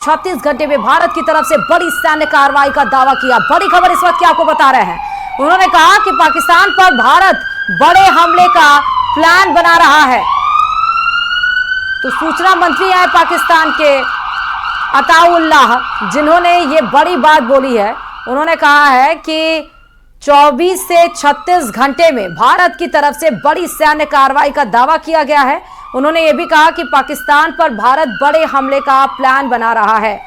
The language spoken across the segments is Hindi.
36 घंटे में भारत की तरफ से बड़ी सैन्य कार्रवाई का दावा किया। बड़ी खबर इस वक्त की आपको बता रहे हैं। उन्होंने कहा कि पाकिस्तान पर भारत बड़े हमले का प्लान बना रहा है। तो सूचना मंत्री है पाकिस्तान के अताउल्लाह, जिन्होंने ये बड़ी बात बोली है। उन्होंने कहा है कि 24 से 36 घंटे में भारत की तरफ से बड़ी सैन्य कार्रवाई का दावा किया गया है। उन्होंने ये भी कहा कि पाकिस्तान पर भारत बड़े हमले का प्लान बना रहा है।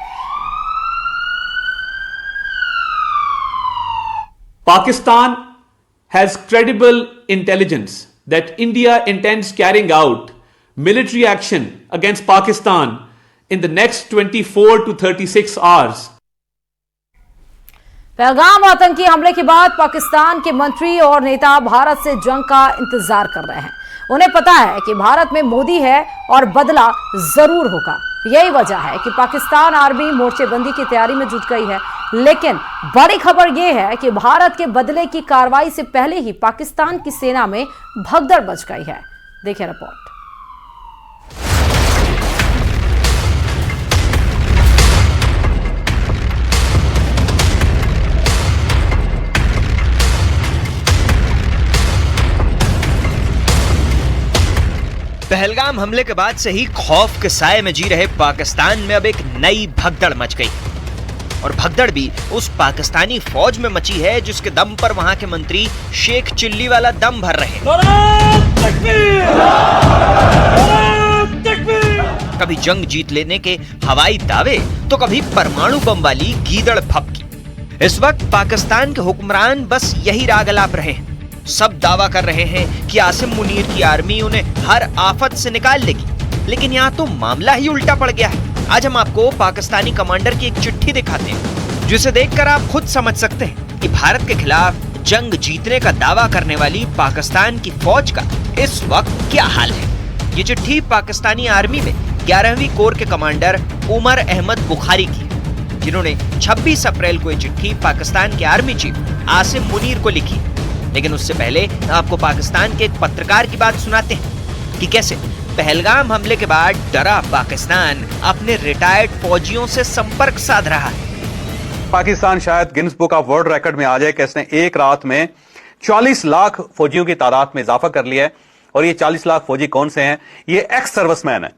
Pakistan has credible intelligence that India intends carrying out military action against Pakistan in the next 24 to 36 hours. Pahalgam आतंकी हमले के बाद पाकिस्तान के मंत्री और नेता भारत से जंग का इंतजार कर रहे हैं। उन्हें पता है कि भारत में मोदी है और बदला जरूर होगा। यही वजह है कि पाकिस्तान आर्मी मोर्चेबंदी की तैयारी में जुट गई है। लेकिन बड़ी खबर यह है कि भारत के बदले की कार्रवाई से पहले ही पाकिस्तान की सेना में भगदड़ मच गई है। देखिए रिपोर्ट। पहलगाम हमले के बाद से ही खौफ के साए में जी रहे पाकिस्तान में अब एक नई भगदड़ मच गई। और भगदड़ भी उस पाकिस्तानी फौज में मची है जिसके दम पर वहां के मंत्री शेख चिल्ली वाला दम भर रहे हैं। कभी जंग जीत लेने के हवाई दावे तो कभी परमाणु बम वाली गीदड़ फपकी। इस वक्त पाकिस्तान के हुक्मरान बस यही राग अलाप रहे हैं। सब दावा कर रहे हैं कि आसिम मुनीर की आर्मी उन्हें हर आफत से निकाल लेगी, लेकिन यहाँ तो मामला ही उल्टा पड़ गया है। आज हम आपको पाकिस्तानी कमांडर की एक चिट्ठी दिखाते हैं, जिसे देखकर आप खुद समझ सकते हैं कि भारत के खिलाफ जंग जीतने का दावा करने वाली पाकिस्तान की फौज का इस वक्त क्या हाल है। ये चिट्ठी पाकिस्तानी आर्मी में 11वीं कोर के कमांडर उमर अहमद बुखारी की, जिन्होंने 26 अप्रैल को ये चिट्ठी पाकिस्तान के आर्मी चीफ आसिम मुनीर को लिखी। लेकिन उससे पहले आपको पाकिस्तान के एक पत्रकार की बात सुनाते हैं कि कैसे पहलगाम हमले के बाद डरा पाकिस्तान अपने रिटायर्ड फौजियों से संपर्क साध रहा है। पाकिस्तान शायद Guinness book of world record में आ जाए कि इसने एक रात में 40 लाख फौजियों की तादाद में इजाफा कर लिया है। और ये 40 लाख फौजी कौन से हैं? ये एक्स सर्विसमैन है।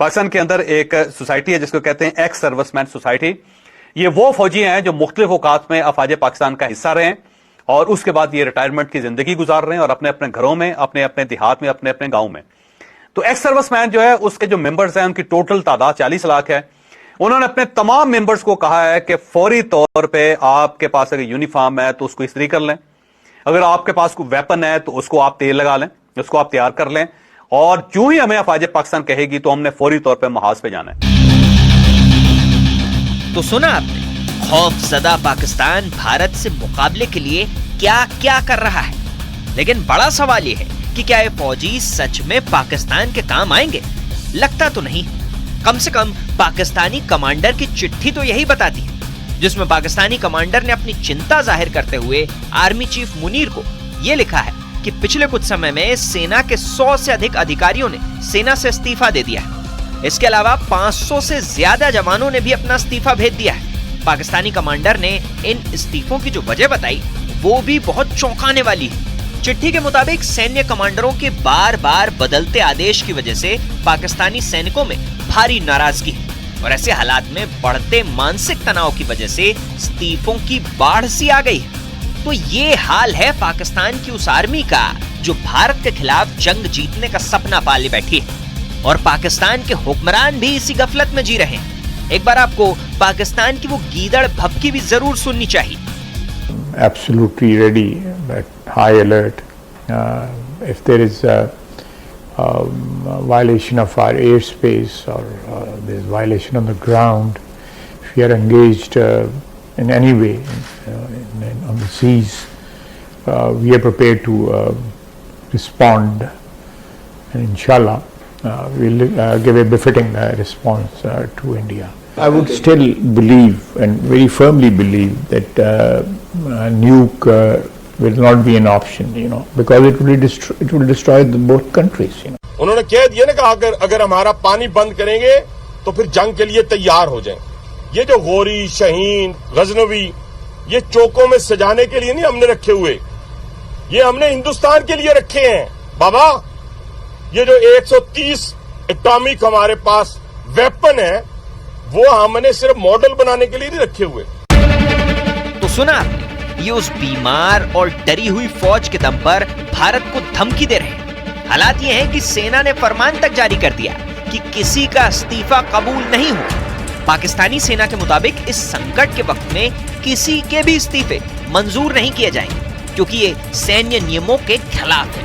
पाकिस्तान के अंदर एक सोसाइटी है जिसको कहते हैं एक्स सर्विसमैन सोसाइटी। ये वो फौजी हैं जो मुख्तलिफ औकात में अफवाज पाकिस्तान का हिस्सा रहे हैं और उसके बाद ये रिटायरमेंट की जिंदगी गुजार रहे हैं और अपने अपने घरों में, अपने अपने देहात में, अपने अपने गांव में। तो एक्स सर्विसमैन जो है उसके जो मेंबर्स हैं उनकी टोटल तादाद 40 लाख है। उन्होंने अपने तमाम मेंबर्स को कहा है कि फौरी तौर पे आपके पास अगर यूनिफॉर्म है तो उसको इस्त्री कर लें, अगर आपके पास कोई वेपन है तो उसको आप तेल लगा लें, उसको आप तैयार कर लें, और जो ही हमें अफवाज पाकिस्तान कहेगी तो हमने फौरी तौर पर महाज पे जाना है। तो सुना आपने, खौफजदा पाकिस्तान भारत से मुकाबले के लिए क्या क्या कर रहा है। लेकिन बड़ा सवाल यह है कि क्या ये फौजी सच में पाकिस्तान के काम आएंगे? लगता तो नहीं। कम से कम पाकिस्तानी कमांडर की चिट्ठी तो यही बताती है, जिसमें पाकिस्तानी कमांडर ने अपनी चिंता जाहिर करते हुए आर्मी चीफ मुनीर को यह लिखा है कि पिछले कुछ समय में सेना के 100 से अधिक अधिकारियों ने सेना से इस्तीफा दे दिया है। इसके अलावा 500 से ज्यादा जवानों ने भी अपना इस्तीफा भेज दिया है। पाकिस्तानी कमांडर ने इन इस्तीफों की जो वजह बताई वो भी बहुत चौंकाने वाली है। चिट्ठी के मुताबिक सैन्य कमांडरों के बार बार बदलते आदेश की वजह से पाकिस्तानी सैनिकों में भारी नाराजगी है और ऐसे हालात में बढ़ते मानसिक तनाव की वजह से इस्तीफों की बाढ़ सी आ गई है। तो ये हाल है पाकिस्तान की उस आर्मी का जो भारत के खिलाफ जंग जीतने का सपना पाले बैठी है और पाकिस्तान के हुक्मरान भी इसी गफलत में जी रहे हैं। एक बार आपको पाकिस्तान की वो गीदड़ भभकी भी जरूर सुननी चाहिए। Absolutely ready, at high alert. If there is a violation of our airspace or there is violation on the ground, if we are engaged in any way on the seas, we are prepared to respond, and inshallah we'll give a befitting response to India. I would still believe and very firmly believe that nuke will not be an option, because it will destroy both countries. उन्होंने कह दिया ना कि अगर हमारा पानी बंद करेंगे तो फिर जंग के लिए तैयार हो जाएं। ये जो गोरी, शहीन, गजनवी, ये चौकों में सजाने के लिए नहीं हमने रखे हुए, ये हमने हिंदुस्तान के लिए रखे हैं बाबा। ये जो 130 एटॉमिक हमारे पास वेपन है, वो हमने सिर्फ मॉडल बनाने के लिए नहीं रखे हुए। तो सुना, ये उस बीमार और डरी हुई फौज के दम पर भारत को धमकी दे रहे हैं। हालात ये हैं कि सेना ने फरमान तक जारी कर दिया कि किसी का इस्तीफा कबूल नहीं हो। पाकिस्तानी सेना के मुताबिक इस संकट के वक्त में किसी के भी इस्तीफे मंजूर नहीं किए जाएंगे, क्योंकि ये सैन्य नियमों के खिलाफ है।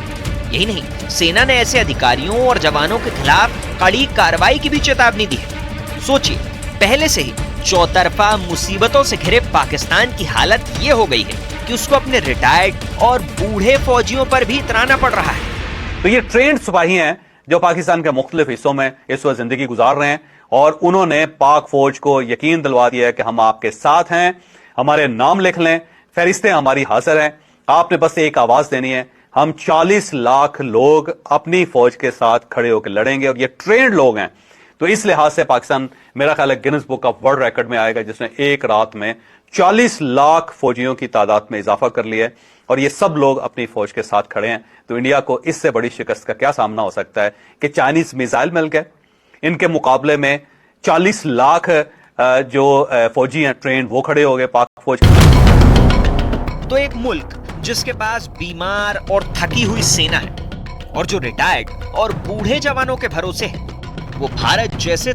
यही नहीं, सेना ने ऐसे अधिकारियों और जवानों के खिलाफ कड़ी कार्रवाई की भी चेतावनी दी है। सोचिए, पहले से ही चौतरफा मुसीबतों से घिरे पाकिस्तान की हालत ये हो गई है कि उसको अपने रिटायर्ड और बूढ़े फौजियों पर भी इतराना पड़ रहा है। तो ये ट्रेंड सिपाही हैं जो पाकिस्तान के मुख्तलिफ हिस्सों में इस वक्त जिंदगी गुजार रहे हैं, और उन्होंने पाक फौज को यकीन दिलवा दिया है कि हम आपके साथ हैं, हमारे नाम लिख लें, फहरिस्तें हमारी हाजिर हैं, आपने बस एक आवाज देनी है, हम 40 लाख लोग अपनी फौज के साथ खड़े होकर लड़ेंगे। और ये ट्रेंड लोग हैं, तो इस लिहाज से पाकिस्तान मेरा ख्याल है Guinness book of world record में आएगा, जिसने एक रात में 40 लाख फौजियों की तादाद में इजाफा कर लिया है, और ये सब लोग अपनी फौज के साथ खड़े हैं। तो इंडिया को इससे बड़ी शिकस्त का क्या सामना हो सकता है कि चाइनीज मिसाइल मिल गए, इनके मुकाबले में 40 लाख जो फौजी हैं ट्रेन, वो खड़े हो गए पाक फौज। तो एक मुल्क जिसके पास बीमार और थकी हुई सेना है और जो रिटायर्ड और बूढ़े जवानों के भरोसे है, वो भारत जैसे